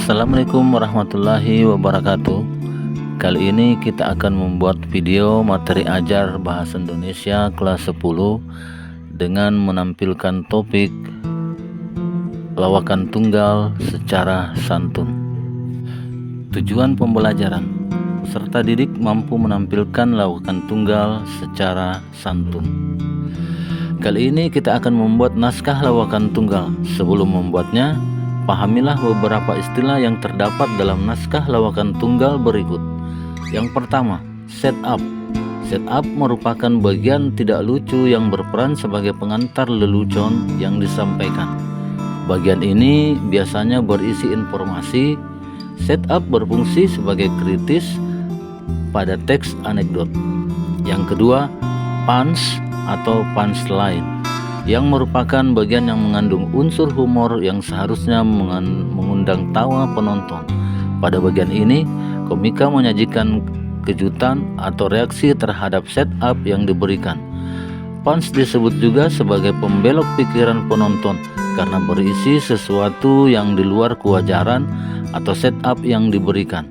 Assalamualaikum warahmatullahi wabarakatuh. Kali ini kita akan membuat video materi ajar bahasa Indonesia kelas 10 dengan menampilkan topik lawakan tunggal secara santun. Tujuan pembelajaran: peserta didik mampu menampilkan lawakan tunggal secara santun. Kali ini kita akan membuat naskah lawakan tunggal. Sebelum membuatnya, pahamilah beberapa istilah yang terdapat dalam naskah lawakan tunggal berikut. Yang pertama, setup. Setup merupakan bagian tidak lucu yang berperan sebagai pengantar lelucon yang disampaikan. Bagian ini biasanya berisi informasi. Setup berfungsi sebagai kritis pada teks anekdot. Yang kedua, punch atau punchline, yang merupakan bagian yang mengandung unsur humor yang seharusnya mengundang tawa penonton. Pada bagian ini, komika menyajikan kejutan atau reaksi terhadap setup yang diberikan. Punch disebut juga sebagai pembelok pikiran penonton karena berisi sesuatu yang di luar kewajaran atau setup yang diberikan.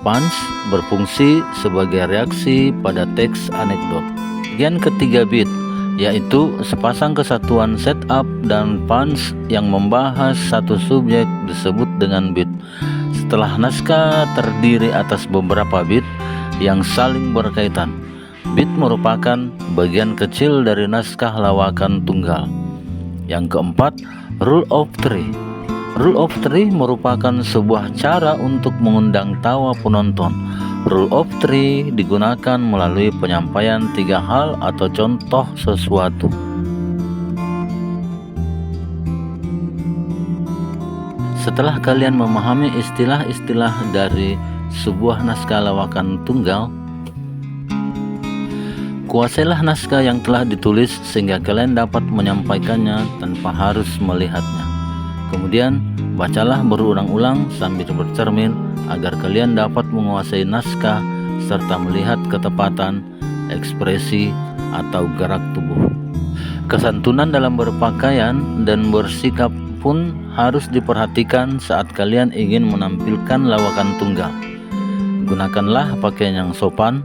Punch berfungsi sebagai reaksi pada teks anekdot. Bagian ketiga, beat, yaitu sepasang kesatuan setup dan punch yang membahas satu subjek disebut dengan beat. Setelah naskah terdiri atas beberapa beat yang saling berkaitan. Beat merupakan bagian kecil dari naskah lawakan tunggal. Yang keempat, rule of three. Rule of three merupakan sebuah cara untuk mengundang tawa penonton. Rule of three digunakan melalui penyampaian 3 hal atau contoh sesuatu. Setelah kalian memahami istilah-istilah dari sebuah naskah lawakan tunggal, kuasailah naskah yang telah ditulis sehingga kalian dapat menyampaikannya tanpa harus melihatnya. Kemudian, bacalah berulang-ulang sambil bercermin agar kalian dapat menguasai naskah serta melihat ketepatan, ekspresi, atau gerak tubuh. Kesantunan dalam berpakaian dan bersikap pun harus diperhatikan saat kalian ingin menampilkan lawakan tunggal. Gunakanlah pakaian yang sopan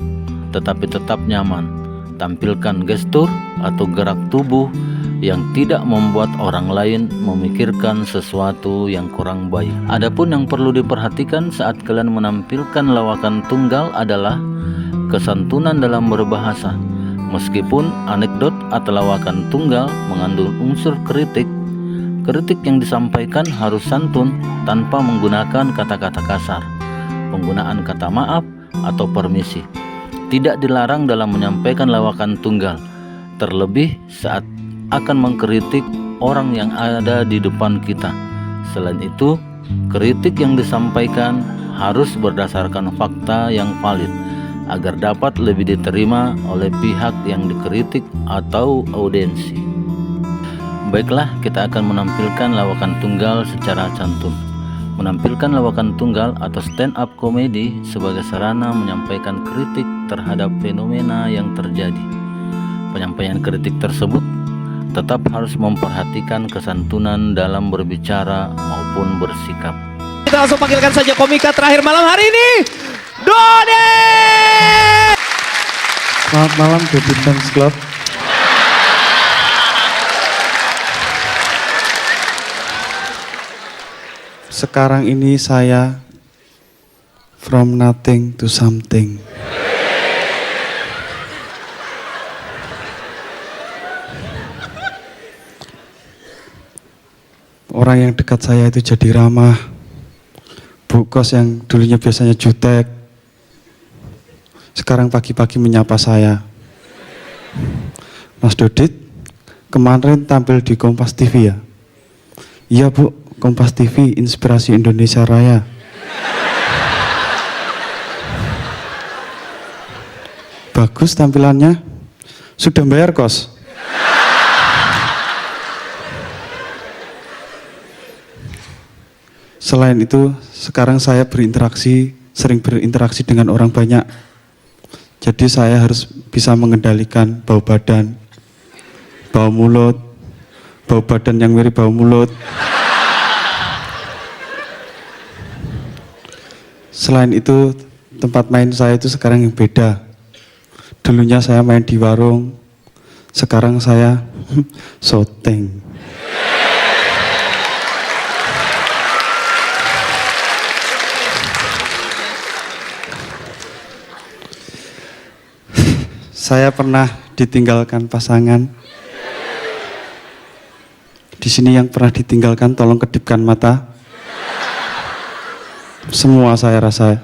tetapi tetap nyaman. Tampilkan gestur atau gerak tubuh yang tidak membuat orang lain memikirkan sesuatu yang kurang baik. Adapun yang perlu diperhatikan saat kalian menampilkan lawakan tunggal adalah kesantunan dalam berbahasa. Meskipun anekdot atau lawakan tunggal mengandung unsur kritik, kritik yang disampaikan harus santun tanpa menggunakan kata-kata kasar. Penggunaan kata maaf atau permisi tidak dilarang dalam menyampaikan lawakan tunggal, terlebih saat akan mengkritik orang yang ada di depan kita. Selain itu, kritik yang disampaikan harus berdasarkan fakta yang valid agar dapat lebih diterima oleh pihak yang dikritik atau audiensi. Baiklah, kita akan menampilkan lawakan tunggal secara santun. Menampilkan lawakan tunggal atau stand up komedi sebagai sarana menyampaikan kritik terhadap fenomena yang terjadi. Penyampaian kritik tersebut tetap harus memperhatikan kesantunan dalam berbicara maupun bersikap. Kita langsung panggilkan saja komika terakhir malam hari ini, Dode! Selamat malam, Dodi Fans Club. Sekarang ini saya from nothing to something. Orang yang dekat saya itu jadi ramah. Bu kos yang dulunya biasanya jutek, sekarang pagi-pagi menyapa saya. Mas Dodit, kemarin tampil di Kompas TV ya? Iya Bu, Kompas TV, Inspirasi Indonesia Raya. Bagus tampilannya. Sudah bayar kos? Selain itu, sekarang saya sering berinteraksi dengan orang banyak. Jadi saya harus bisa mengendalikan bau badan, bau mulut, bau badan yang mirip bau mulut. Selain itu, tempat main saya itu sekarang yang beda. Dulunya saya main di warung, sekarang saya syuting. Saya pernah ditinggalkan pasangan. Di sini yang pernah ditinggalkan tolong kedipkan mata. Semua saya rasa.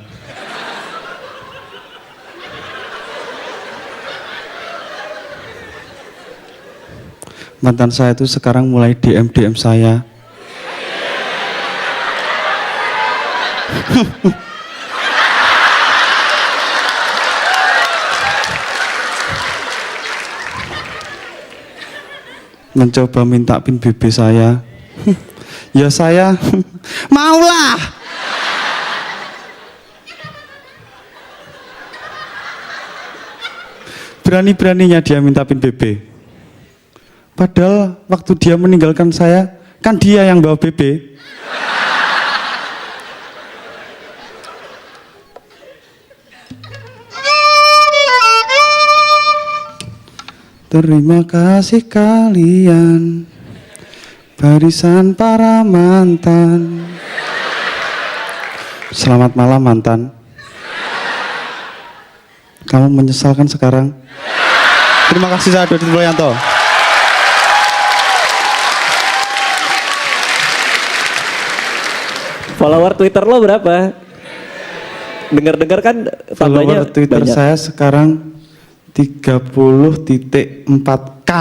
Mantan saya itu sekarang mulai DM saya. Mencoba minta pin BB saya. Ya saya maulah. Berani-beraninya dia minta pin BB. Padahal waktu dia meninggalkan saya, kan dia yang bawa BB. Terima kasih kalian, barisan para mantan. Selamat malam mantan. Kamu menyesalkan sekarang? Terima kasih, saya Dodi Mulyanto. Follower Twitter lo berapa? Dengar-dengar kan Follower tambahnya Twitter banyak. saya sekarang 30.4K.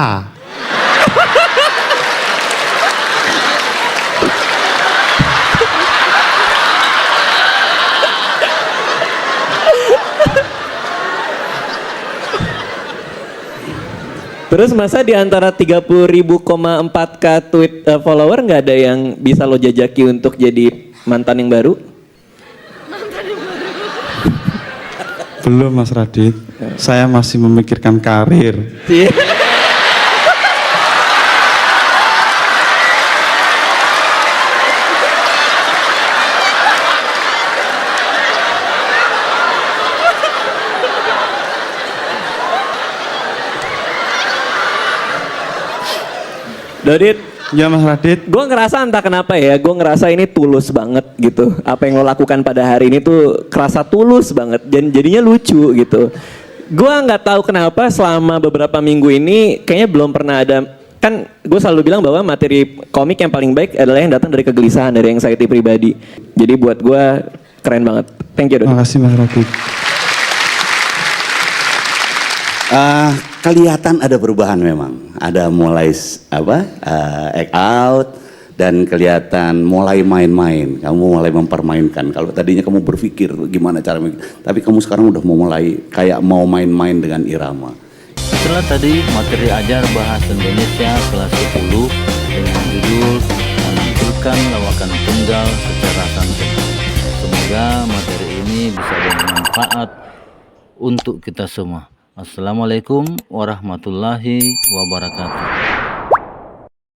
Terus masa di antara 30.000,4K tweet follower nggak ada yang bisa lo jajaki untuk jadi mantan yang baru? Belum Mas Radit, saya masih memikirkan karir. Dodit, Ya Mas Radit, gue ngerasa entah kenapa ya, gue ngerasa ini tulus banget gitu. Apa yang lo lakukan pada hari ini tuh kerasa tulus banget dan jadinya lucu gitu. Gue nggak tahu kenapa selama beberapa minggu ini kayaknya belum pernah ada. Kan gue selalu bilang bahwa materi komik yang paling baik adalah yang datang dari kegelisahan, dari anxiety pribadi. Jadi buat gue keren banget. Thank you, Dodit. terima kasih Mas Radit. Kelihatan ada perubahan memang. Ada mulai act out dan kelihatan mulai main-main. Kamu mulai mempermainkan. Kalau tadinya kamu berpikir gimana cara, tapi kamu sekarang udah mau mulai kayak mau main-main dengan irama. Setelah tadi materi ajar bahasa Indonesia kelas 10 dengan judul menampilkan lawakan tunggal secara santun. Semoga materi ini bisa bermanfaat untuk kita semua. Assalamualaikum warahmatullahi wabarakatuh.